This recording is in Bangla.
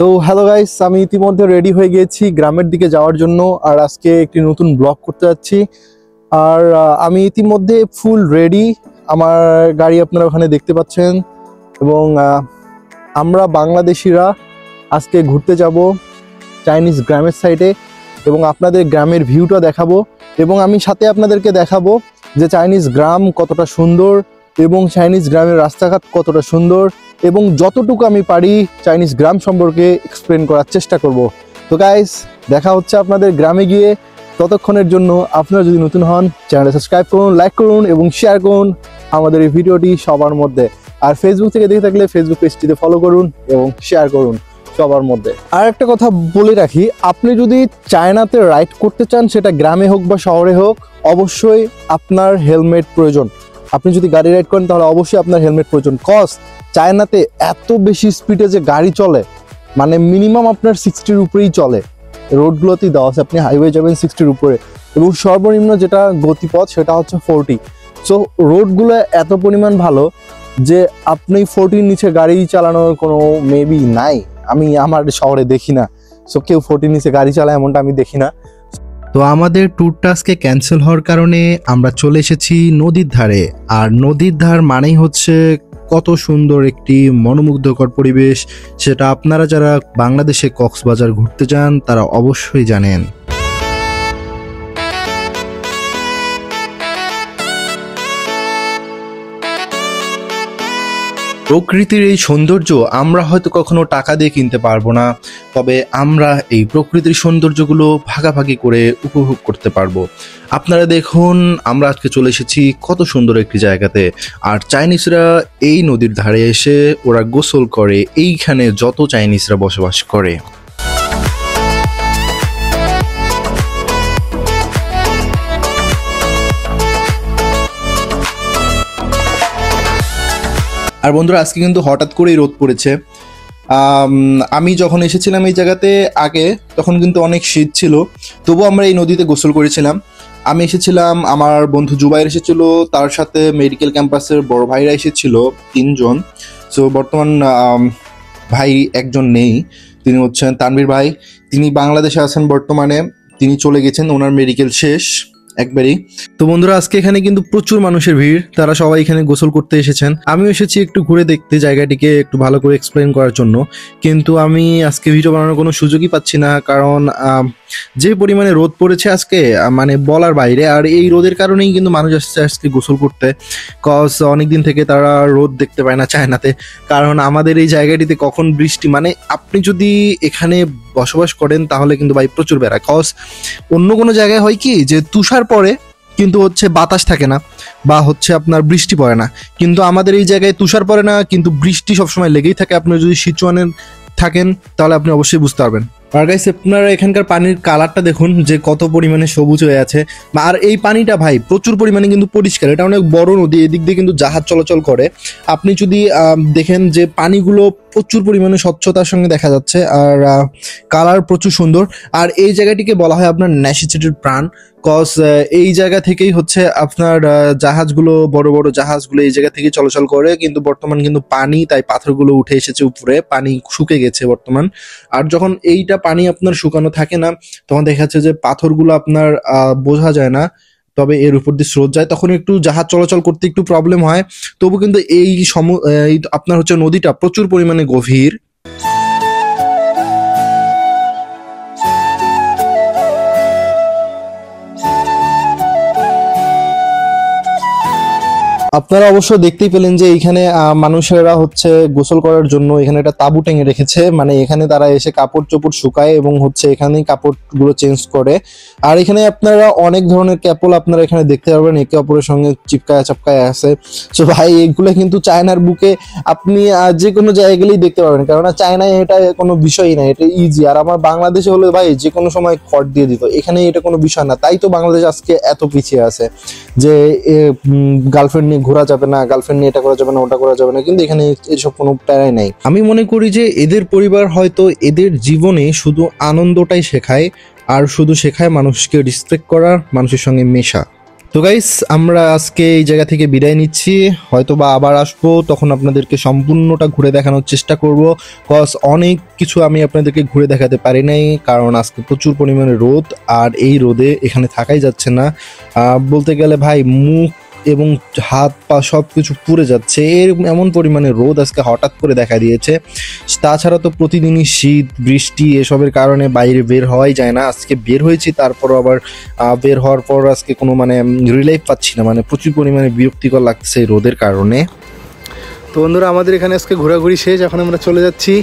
তো হ্যালো গাইস, আমি ইতিমধ্যে রেডি হয়ে গিয়েছি গ্রামের দিকে যাওয়ার জন্য। আর আজকে একটি নতুন ব্লগ করতে যাচ্ছি। আর আমি ইতিমধ্যে ফুল রেডি। আমার গাড়ি আপনারা ওখানে দেখতে পাচ্ছেন। এবং আমরা বাংলাদেশিরা আজকে ঘুরতে যাব চাইনিজ গ্রামের সাইডে এবং আপনাদের গ্রামের ভিউটা দেখাবো। এবং আমি সাথে আপনাদেরকে দেখাবো যে চাইনিজ গ্রাম কতটা সুন্দর এবং চাইনিজ গ্রামের রাস্তাঘাট কতটা সুন্দর, এবং যতটুকু আমি পারি চাইনিজ গ্রাম সম্পর্কে এক্সপ্লেন করার চেষ্টা করব। তো গাইস, দেখা হচ্ছে আপনাদের গ্রামে গিয়ে। ততক্ষণের জন্য আপনারা যদি নতুন হন, চ্যানেলটা সাবস্ক্রাইব করুন, লাইক করুন এবং শেয়ার করুন আমাদের এই ভিডিওটি সবার মধ্যে। আর ফেসবুক থেকে দেখে থাকলে ফেসবুক পেজটিতে ফলো করুন এবং শেয়ার করুন সবার মধ্যে। আর একটা কথা বলে রাখি, আপনি যদি চায়নাতে রাইড করতে চান, সেটা গ্রামে হোক বা শহরে হোক, অবশ্যই আপনার হেলমেট প্রয়োজন। আপনি যদি গাড়ি রাইড করেন তাহলে অবশ্যই আপনার হেলমেট প্রয়োজন। কজ চায়নাতে এত বেশি স্পিডে যে গাড়ি চলে, মানে মিনিমাম আপনার 60-র উপরেই চলে। রোডগুলোতেই দেওয়া আছে, আপনি হাইওয়ে যাবেন 60-র উপরে, এবং সর্বনিম্ন যেটা গতিপথ সেটা হচ্ছে 40। সো রোডগুলো এত পরিমাণ ভালো যে আপনি 40-র নিচে গাড়ি চালানোর কোনো মেবি নাই। আমি আমার শহরে দেখি না। সো কেউ 40-র নিচে গাড়ি চালায় এমনটা আমি দেখি না। তো আমাদের ট্যুরটা আজকে ক্যান্সেল হওয়ার কারণে আমরা চলে এসেছি নদীর ধারে। আর নদীর ধার মানেই হচ্ছে কত সুন্দর একটি মনোমুগ্ধকর পরিবেশ, সেটা আপনারা যারা বাংলাদেশে কক্সবাজার ঘুরতে যান তারা অবশ্যই জানেন। প্রকৃতির এই সৌন্দর্য আমরা হয়তো কখনো টাকা দিয়ে কিনতে পারবো না, তবে আমরা এই প্রকৃতির সৌন্দর্যগুলো ভাগাভাগি করে উপভোগ করতে পারবো। আপনারা দেখুন, আমরা আজকে চলে এসেছি কত সুন্দর একটি জায়গাতে। আর চাইনিজরা এই নদীর ধারে এসে ওরা গোসল করে, এইখানে যত চাইনিজরা বসবাস করে। আর বন্ধুরা, আজকে কিন্তু হঠাৎ করেই রোদ পড়েছে। আমি যখন এসেছিলাম এই জায়গাতে আগে, তখন কিন্তু অনেক শীত ছিল, তবু আমরা এই নদীতে গোসল করেছিলাম। আমি এসেছিলাম, আমার বন্ধু জুবাইর এসেছিল, তার সাথে মেডিকেল ক্যাম্পাসের বড় ভাইরা এসেছিল 3 জন। সো বর্তমান ভাই একজন নেই, তিনি হচ্ছেন তানভীর ভাই। তিনি বাংলাদেশে আছেন বর্তমানে, তিনি চলে গেছেন, ওনার মেডিকেল শেষ একবারই। তো বন্ধুরা, আজকে এখানে কিন্তু প্রচুর মানুষের ভিড়, তারা সবাই এখানে গোসল করতে এসেছেন। আমিও এসেছি একটু ঘুরে দেখতে, জায়গাটিকে একটু ভালো করে এক্সপ্লেন করার জন্য, কিন্তু আমি আজকে ভিডিও বানানোর কোনো সুযোগই পাচ্ছি না, কারণ যে পরিমাণে রোদ পড়েছে আজকে, মানে বলার বাইরে। আর এই রোদের কারণেই কিন্তু মানুষ আসছে আজকে গোসল করতে, কজ অনেকদিন থেকে তারা রোদ দেখতে পায় না চায়নাতে। কারণ আমাদের এই জায়গাটিতে কখন বৃষ্টি, মানে আপনি যদি এখানে বসবাস করেন তাহলে কিন্তু ভাই প্রচুর বেড়া। কজ অন্য কোনো জায়গায় হয় কি যে তুষার পরে কিন্তু হচ্ছে বাতাস থাকে না, বা হচ্ছে আপনার বৃষ্টি পড়ে না, কিন্তু আমাদের এই জায়গায় তুষার পড়ে না, কিন্তু বৃষ্টি সবসময় লেগেই থাকে। আপনি যদি সিচুয়ানে থাকেন তাহলে আপনি অবশ্যই বুঝতে পারবেন। আর গাইস, আপনারা এখানকার পানির কালারটা দেখুন যে কত পরিমাণে সবুজ হয়ে আছে। আর এই পানিটা ভাই প্রচুর পরিমাণে কিন্তু পরিষ্কার, এটা অনেক বড় নদী, এদিক দিয়ে কিন্তু জাহাজ চলাচল করে। আপনি যদি দেখেন যে পানিগুলো প্রচুর পরিমাণে স্বচ্ছতার সঙ্গে দেখা যাচ্ছে, আর কালার প্রচুর সুন্দর। আর এই জায়গাটিকে বলা হয় আপনার ন্যাশিচিটির প্রাণ, কজ এই জায়গা থেকেই হচ্ছে আপনার জাহাজগুলো, বড় বড় জাহাজগুলো এই জায়গা থেকে চলাচল করে। কিন্তু বর্তমান কিন্তু পানি, তাই পাথরগুলো উঠে এসেছে উপরে, পানি শুকে গেছে বর্তমান। আর যখন এইটা পানি আপনার শুকানো থাকে না, তখন দেখা যাচ্ছে যে পাথরগুলো আপনার বোঝা যায় না, তবে এর উপর দিয়ে স্রোত যায়, তখন একটু জাহাজ চলাচল করতে একটু প্রবলেম হয়। তবু কিন্তু এই আপনার হচ্ছে নদীটা প্রচুর পরিমাণে গভীর। আপনারা অবশ্য দেখতেই পেলেন যে এইখানে মানুষেরা হচ্ছে গোসল করার জন্য এখানে একটা তাঁবু টেঙে রেখেছে, মানে এখানে তারা এসে কাপড় চোপড় শুকায় এবং হচ্ছে এখানেই কাপড়গুলো চেঞ্জ করে। আর এখানে আপনারা অনেক ধরনের ক্যাপল আপনারা এখানে দেখতে পারবেন, একে অপরের সঙ্গে চিপকায় চাপকায় আছে। সো ভাই, এগুলো কিন্তু চায়নার বুকে আপনি যে কোনো জায়গায় গেলেই দেখতে পারবেন, কেননা চায়নায় এটা কোনো বিষয়ই না, এটা ইজি। আর আমার বাংলাদেশে হলে ভাই যে কোনো সময় খড় দিয়ে দিত, এখানে এটা কোনো বিষয় না। তাই তো বাংলাদেশ আজকে এত পিছিয়ে আছে যে গার্লফ্রেন্ড নিয়ে ঘোরা যাবে না, গার্লফ্রেন্ড নিয়ে এটা করা যাবে না, ওটা করা যাবে না, কিন্তু এখানে এসব কোনো প্যারাই নাই। আমি মনে করি যে এদের পরিবার হয়তো এদের জীবনে শুধু আনন্দটাই শেখায়, আর শুধু শেখায় মানুষকে রেসপেক্ট করা, মানুষের সঙ্গে মেশা। তো গাইস, আমরা আজকে এই জায়গা থেকে বিদায় নিচ্ছি, হয়তো বা আবার আসবো, তখন আপনাদেরকে সম্পূর্ণটা ঘুরে দেখানোর চেষ্টা করব। কজ অনেক কিছু আমি আপনাদেরকে ঘুরে দেখাতে পারি নাই, কারণ আজকে প্রচুর পরিমাণে রোদ, আর এই রোদে এখানে থাকাই যাচ্ছে না। বলতে গেলে ভাই, মুখ এবং হাত পা সব কিছু পুড়ে যাচ্ছে, এমন পরিমাণে রোদ আজকে হঠাৎ করে দেখা দিয়েছে। তাছাড়া তো প্রতিদিনই শীত বৃষ্টি এসবের কারণে বাইরে বের হওয়াই যায় না। আজকে বের হয়েছি, তারপরও আবার বের হওয়ার পর আজকে কোনো মানে রিলাইফ পাচ্ছি না, মানে প্রচুর পরিমাণে বিরক্তিকর লাগছে এই রোদের কারণে। তো বন্ধুরা, আমাদের এখানে আজকে ঘোরাঘুরি শেষ, এখন আমরা চলে যাচ্ছি